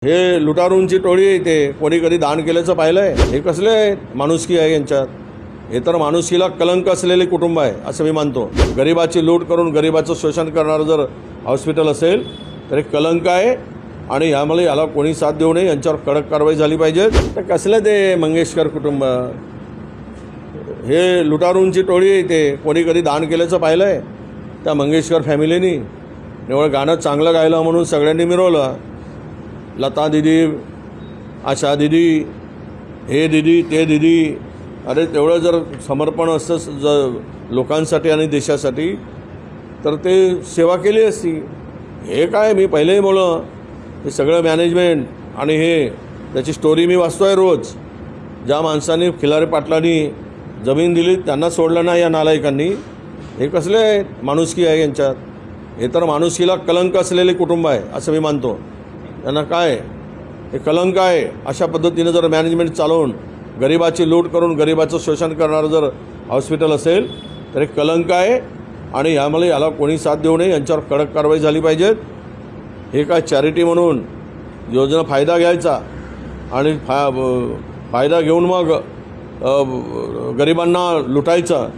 हे लुटारूंची टोळी येते, कोणी कधी दान केल्याचं पाहिलंय? हे कसले माणुसकी आहे यांच्यात? हे तर माणुसकीला कलंक असलेले कुटुंब आहे असं मी मानतो। गरिबाची लूट करून गरिबाचं शोषण करणारं जर हॉस्पिटल असेल तर हे कलंक आहे आणि यामुळे याला कोणी साथ देऊ नये, यांच्यावर कडक कारवाई झाली पाहिजे। तर कसले ते मंगेशकर कुटुंब, हे लुटारूंची टोळी येते, कोणी कधी दान केल्याचं पाहिलंय? त्या मंगेशकर फॅमिलीनी निवळ गाणं चांगलं गायलं म्हणून सगळ्यांनी मिरवलं। लता दीदी, आशा दीदी, हे दीदी ते दीदी, अरे तेवढं जर समर्पण असतं जर लोकांसाठी आणि देशासाठी तर ते सेवा केली असती। हे काय, मी पहिलेही बोललो, हे सगळं मॅनेजमेंट आणि हे त्याची स्टोरी मी वाचतोय रोज। ज्या माणसांनी खिलारे पाटलांनी जमीन दिली त्यांना सोडलं नाही या नालायकांनी। हे कसले माणुसकी आहे यांच्यात? हे तर माणुसकीला कलंक असलेले कुटुंब आहे असं मी मानतो। त्यांना काय हे कलंक आहे, अशा पद्धतीने जर मॅनेजमेंट चालवून गरिबाची लूट करून गरिबाचं शोषण करणारं जर हॉस्पिटल असेल तर हे कलंक आहे आणि यामुळे याला कोणी साथ देऊ नये, यांच्यावर कडक कारवाई झाली पाहिजे। हे काय चॅरिटी म्हणून योजना फायदा घ्यायचा आणि फायदा घेऊन मग गरिबांना लुटायचं,